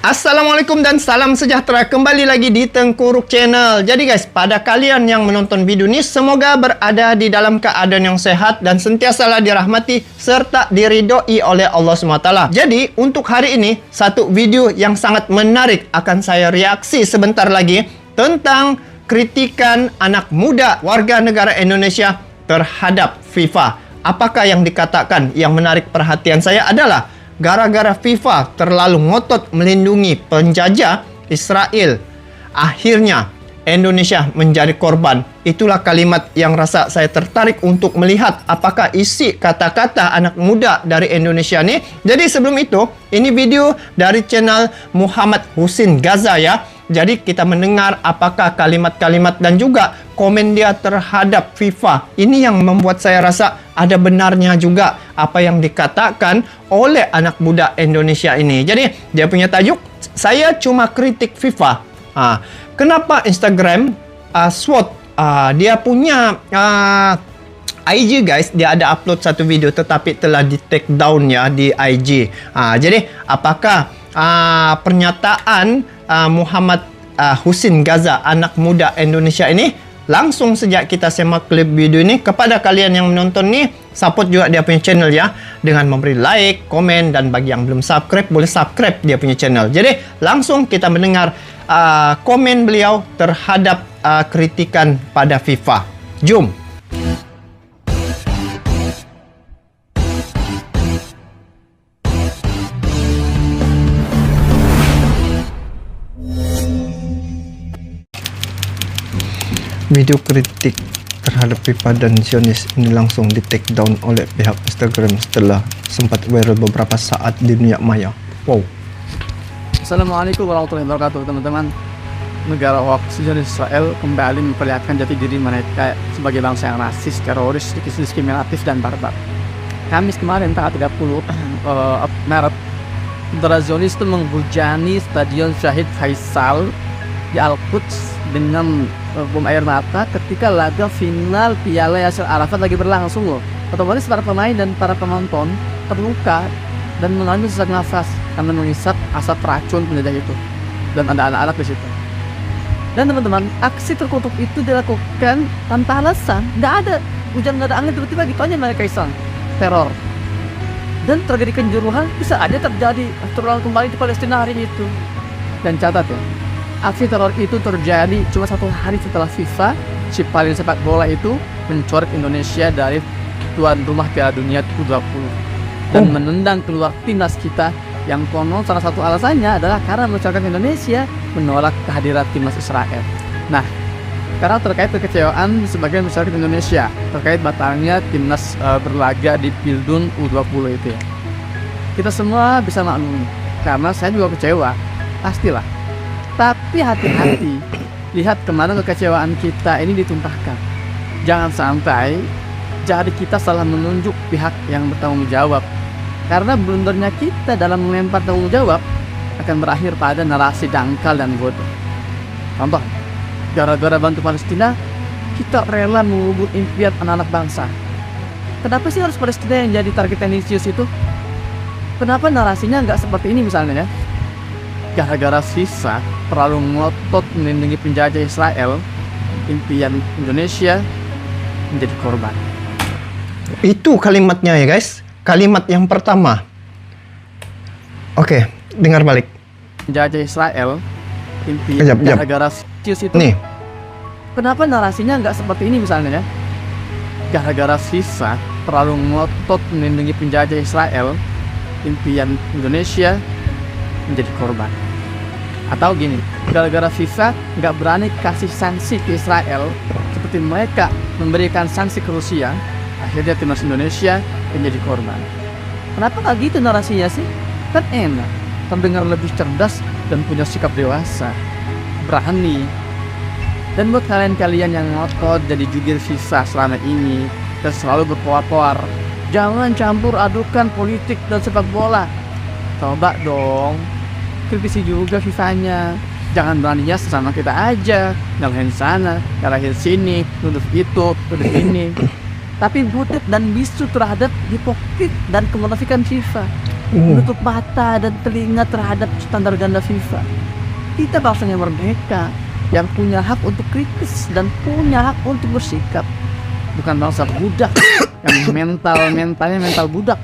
Assalamualaikum dan salam sejahtera. Kembali lagi di Tengku Ruk Channel. Jadi guys, pada kalian yang menonton video ini, semoga berada di dalam keadaan yang sehat dan sentiasalah dirahmati serta diridhoi oleh Allah SWT. Jadi untuk hari ini, satu video yang sangat menarik akan saya reaksi sebentar lagi tentang kritikan anak muda warga negara Indonesia terhadap FIFA. Apakah yang dikatakan? Yang menarik perhatian saya adalah gara-gara FIFA terlalu ngotot melindungi penjajah Israel, akhirnya Indonesia menjadi korban. Itulah kalimat yang rasa saya tertarik untuk melihat apakah isi kata-kata anak muda dari Indonesia ini. Jadi sebelum itu, ini video dari channel Muhammad Husin Gaza ya. Jadi kita mendengar apakah kalimat-kalimat dan juga komen dia terhadap FIFA. Ini yang membuat saya rasa ada benarnya juga apa yang dikatakan oleh anak muda Indonesia ini. Jadi dia punya tajuk, saya cuma kritik FIFA. Kenapa Instagram SWOT dia punya IG guys, dia ada upload satu video tetapi telah di take down ya di IG. Jadi apakah pernyataan Muhammad Husin Gaza, anak muda Indonesia ini? Langsung sejak kita semak klip video ini, kepada kalian yang menonton nih, support juga dia punya channel ya, dengan memberi like, komen, dan bagi yang belum subscribe, boleh subscribe dia punya channel. Jadi langsung kita mendengar komen beliau terhadap kritikan pada FIFA. Jom. Video kritik terhadap FIFA dan Zionis ini langsung di take down oleh pihak Instagram setelah sempat viral beberapa saat di dunia maya. Wow. Assalamualaikum warahmatullahi wabarakatuh, teman-teman. Negara hoax Zionis Israel kembali memperlihatkan jati diri mereka sebagai bangsa yang rasis, teroris, diskriminatif, dan barbar. Kamis kemarin tanggal 30 Maret, tentara Zionis itu menghujani Stadion Syahid Faisal di Al-Quds dengan bom air mata ketika laga final Piala Yasser Arafat lagi berlangsung loh. Otomatis para pemain dan para penonton terluka dan mengalami sesak nafas karena mengisap asap racun penjajah itu, dan ada anak-anak di situ. Dan teman-teman, aksi terkutuk itu dilakukan tanpa alasan, nggak ada hujan, nggak ada angin, tiba-tiba gitu aja mereka iseng teror. Dan tragedi kanjuruhan bisa aja terjadi terulang kembali di Palestina hari itu. Dan catat ya, aksi teror itu terjadi cuma satu hari setelah FIFA, si paling sepak bola itu, mencoret Indonesia dari tuan rumah Piala Dunia U20 dan menendang keluar timnas kita, yang konon salah satu alasannya adalah karena masyarakat Indonesia menolak kehadiran timnas Israel. Nah, karena terkait kekecewaan sebagian masyarakat Indonesia terkait batalnya timnas berlaga di Pildun U20 itu ya, kita semua bisa maklumi, karena saya juga kecewa, pastilah. Tapi hati-hati, lihat kemana kekecewaan kita ini ditumpahkan. Jangan sampai jadi kita salah menunjuk pihak yang bertanggung jawab. Karena blundernya kita dalam melempar tanggung jawab akan berakhir pada narasi dangkal dan bodoh. Contoh, gara-gara bantu Palestina, kita rela mengubur impian anak-anak bangsa. Kenapa sih harus Palestina yang jadi target tendensius itu? Kenapa narasinya nggak seperti ini misalnya ya? Gara-gara FIFA terlalu ngotot melindungi penjajah Israel, impian Indonesia menjadi korban. Itu kalimatnya ya guys. Kalimat yang pertama. Oke, dengar balik. Penjajah Israel, impian gara-gara FIFA itu. Nih. Kenapa narasinya nggak seperti ini misalnya ya? Gara-gara FIFA terlalu ngotot melindungi penjajah Israel, impian Indonesia menjadi korban. Atau gini, gara-gara FIFA nggak berani kasih sanksi ke Israel seperti mereka memberikan sanksi ke Rusia, akhirnya timnas Indonesia menjadi korban. Kenapa nggak gitu narasinya sih? Kan enak, terdengar lebih cerdas dan punya sikap dewasa, berani. Dan buat kalian-kalian yang ngotot jadi jubir FIFA selama ini dan selalu berpoar-poar, jangan campur adukan politik dan sepak bola. Coba dong kritisi juga FIFA-nya. Jangan beraninya sesama kita aja, nyalahin sana, nyalahin sini, nuduh itu, nuduh ini. Tapi butet dan bisu terhadap hipokrit dan kemunafikan FIFA. menutup mata dan telinga terhadap standar ganda FIFA. Kita bangsa yang merdeka, yang punya hak untuk kritis dan punya hak untuk bersikap. Bukan bangsa budak yang mentalnya mental budak,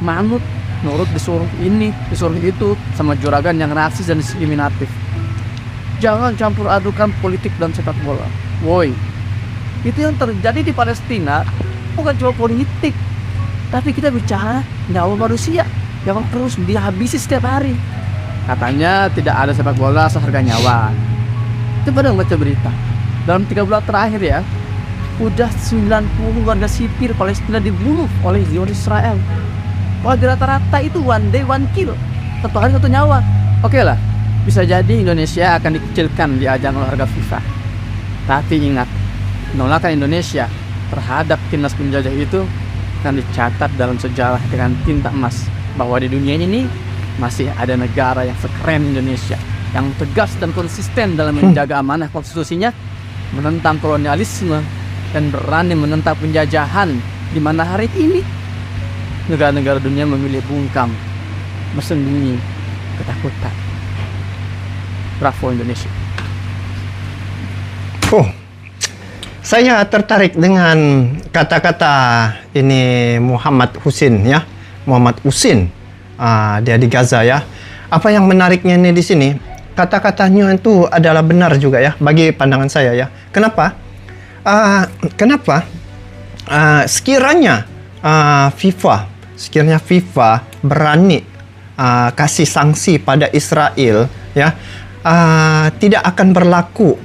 manut, nurut disuruh ini, disuruh itu, sama juragan yang rasis dan diskriminatif. Jangan campur adukan politik dan sepak bola. Woi, itu yang terjadi di Palestina bukan cuma politik, tapi kita bicara nyawa manusia yang terus dihabisi setiap hari. Katanya tidak ada sepak bola seharga nyawa. Coba dong baca berita. Dalam 3 bulan terakhir ya, udah 90 warga sipil Palestina dibunuh oleh Zionis Israel. Wah, di rata-rata itu one day one kill, 1 hari 1 nyawa. Oke lah, bisa jadi Indonesia akan dikecilkan di ajang olahraga FIFA. Tapi ingat, penolakan Indonesia terhadap timnas penjajah itu akan dicatat dalam sejarah dengan tinta emas, bahwa di dunia ini masih ada negara yang sekeren Indonesia, yang tegas dan konsisten dalam menjaga amanah konstitusinya, menentang kolonialisme, dan berani menentang penjajahan, di mana hari ini negara-negara dunia memilih bungkam, bersembunyi, ketakutan. Bravo Indonesia. Oh, saya tertarik dengan kata-kata ini Muhammad Husin ya, Muhammad Husin. Dia di Gaza ya. Apa yang menariknya ini di sini? Kata-katanya itu adalah benar juga ya, bagi pandangan saya ya. Kenapa? Sekiranya FIFA berani kasih sanksi pada Israel ya, tidak akan berlaku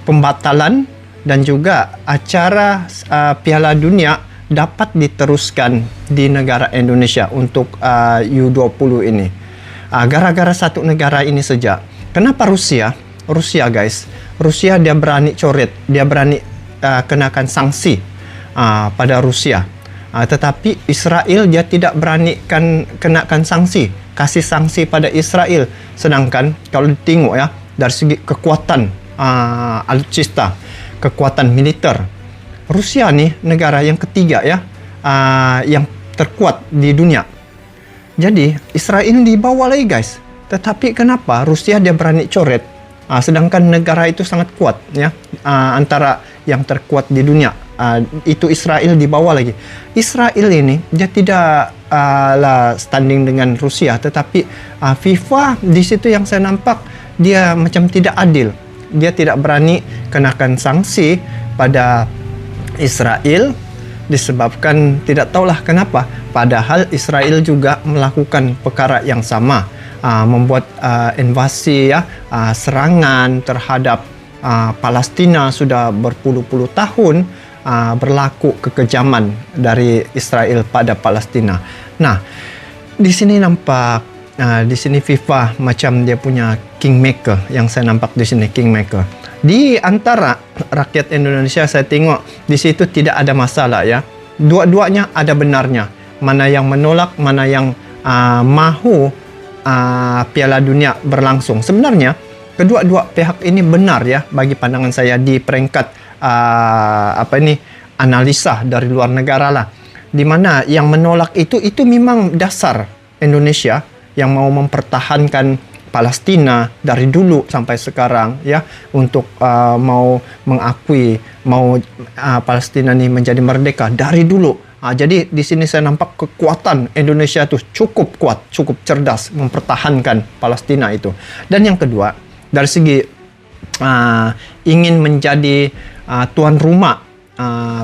pembatalan dan juga acara Piala Dunia dapat diteruskan di negara Indonesia untuk U20 ini. Gara-gara satu negara ini saja. Kenapa Rusia guys, Rusia dia berani coret, dia berani kenakan sanksi pada Rusia. Tetapi Israel dia tidak berani kenakan sanksi, kasih sanksi pada Israel. Sedangkan kalau ditengok ya, dari segi kekuatan alutsista, kekuatan militer, Rusia nih negara yang ketiga ya, yang terkuat di dunia. Jadi Israel di bawah lagi guys. Tetapi kenapa Rusia dia berani coret, sedangkan negara itu sangat kuat ya, antara yang terkuat di dunia. Itu Israel di bawah lagi. Israel ini dia tidak lah standing dengan Rusia, tetapi FIFA di situ yang saya nampak dia macam tidak adil. Dia tidak berani kenakan sanksi pada Israel disebabkan tidak tahulah kenapa. Padahal Israel juga melakukan perkara yang sama, membuat invasi ya, serangan terhadap Palestina sudah berpuluh-puluh tahun. Berlaku kekejaman dari Israel pada Palestina. Nah, di sini nampak, di sini FIFA macam dia punya kingmaker, yang saya nampak di sini kingmaker. Di antara rakyat Indonesia saya tengok di situ tidak ada masalah ya. Dua-duanya ada benarnya. Mana yang menolak, mana yang mahu Piala Dunia berlangsung. Sebenarnya kedua-dua pihak ini benar ya bagi pandangan saya di peringkat analisa dari luar negara lah, di mana yang menolak itu memang dasar Indonesia yang mau mempertahankan Palestina dari dulu sampai sekarang ya, untuk mau mengakui Palestina ini menjadi merdeka dari dulu. Jadi di sini saya nampak kekuatan Indonesia itu cukup kuat, cukup cerdas mempertahankan Palestina itu. Dan yang kedua, dari segi ingin menjadi tuan rumah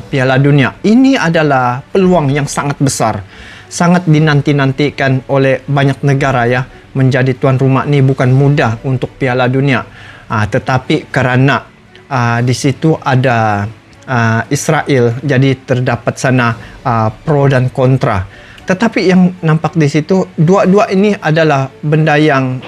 Piala Dunia, ini adalah peluang yang sangat besar, sangat dinanti-nantikan oleh banyak negara ya. Menjadi tuan rumah ini bukan mudah untuk Piala Dunia, tetapi karena di situ ada Israel, jadi terdapat sana pro dan kontra. Tetapi yang nampak di situ, dua-dua ini adalah benda yang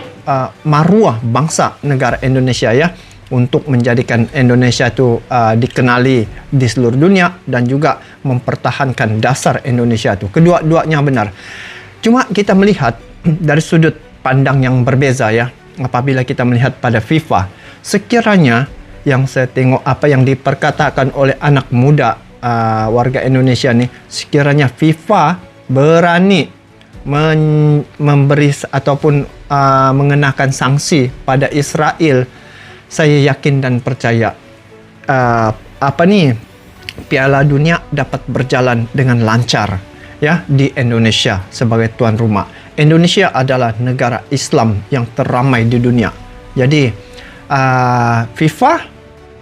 maruah bangsa negara Indonesia ya, untuk menjadikan Indonesia itu dikenali di seluruh dunia dan juga mempertahankan dasar Indonesia itu. Kedua-duanya benar. Cuma kita melihat dari sudut pandang yang berbeza ya. Apabila kita melihat pada FIFA, sekiranya yang saya tengok apa yang diperkatakan oleh anak muda warga Indonesia nih, sekiranya FIFA berani memberi ataupun mengenakan sanksi pada Israel, saya yakin dan percaya Piala Dunia dapat berjalan dengan lancar ya di Indonesia sebagai tuan rumah. Indonesia adalah negara Islam yang teramai di dunia. Jadi FIFA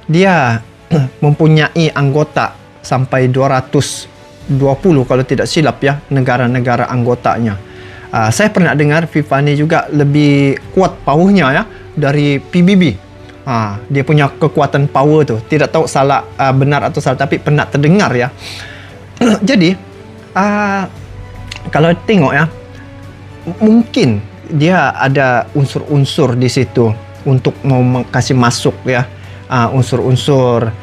dia mempunyai anggota sampai 220 kalau tidak silap ya, negara-negara anggotanya. Saya pernah dengar FIFA ini juga lebih kuat powernya ya dari PBB. Dia punya kekuatan power tu. Tidak tahu salah benar atau salah, tapi pernah terdengar ya. Jadi kalau tengok ya, mungkin dia ada unsur-unsur di situ untuk mau kasih masuk ya unsur-unsur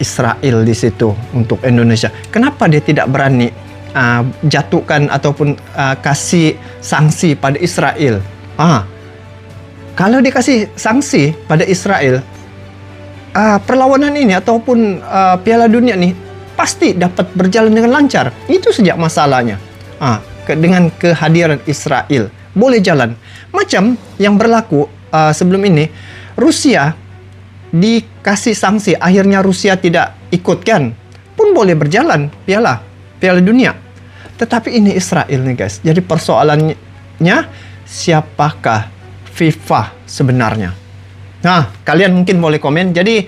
Israel di situ untuk Indonesia. Kenapa dia tidak berani jatuhkan ataupun kasih sanksi pada Israel? Kalau dikasih sanksi pada Israel, perlawanan ini ataupun Piala Dunia ni pasti dapat berjalan dengan lancar. Itu saja masalahnya. Dengan kehadiran Israel boleh jalan. Macam yang berlaku sebelum ini, Rusia dikasih sanksi, akhirnya Rusia tidak ikut kan, pun boleh berjalan Piala Dunia. Tetapi ini Israel nih guys. Jadi persoalannya siapakah FIFA sebenarnya? Nah, kalian mungkin boleh komen. Jadi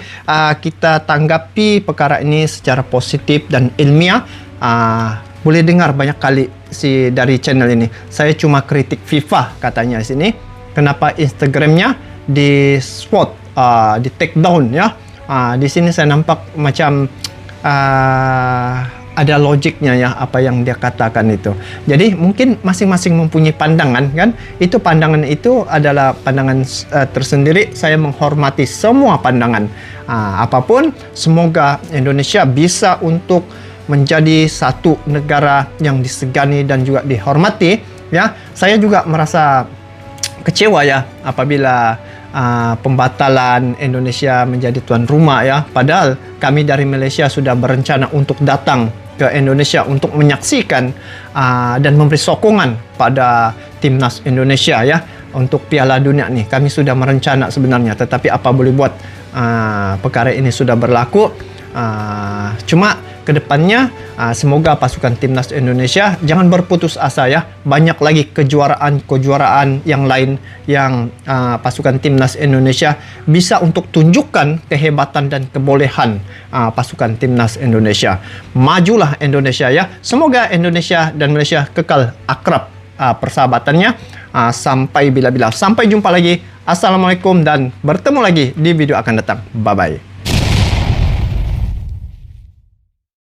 kita tanggapi perkara ini secara positif dan ilmiah. Boleh dengar banyak kali dari channel ini. Saya cuma kritik FIFA katanya di sini. Kenapa Instagramnya di spot, di take down ya? Di sini saya nampak macam ada logiknya ya apa yang dia katakan itu. Jadi mungkin masing-masing mempunyai pandangan kan. Itu pandangan itu adalah pandangan tersendiri. Saya menghormati semua pandangan. Apapun, semoga Indonesia bisa untuk menjadi satu negara yang disegani dan juga dihormati ya. Saya juga merasa kecewa ya apabila pembatalan Indonesia menjadi tuan rumah ya. Padahal kami dari Malaysia sudah berencana untuk datang ke Indonesia untuk menyaksikan dan memberi sokongan pada timnas Indonesia ya untuk Piala Dunia nih. Kami sudah merencana sebenarnya, tetapi apa boleh buat, perkara ini sudah berlaku. Cuma kedepannya semoga pasukan timnas Indonesia jangan berputus asa ya. Banyak lagi kejuaraan yang lain yang pasukan timnas Indonesia bisa untuk tunjukkan kehebatan dan kebolehan pasukan timnas Indonesia. Majulah Indonesia ya. Semoga Indonesia dan Malaysia kekal akrab persahabatannya sampai bila-bila. Sampai jumpa lagi. Assalamualaikum dan bertemu lagi di video akan datang. Bye-bye.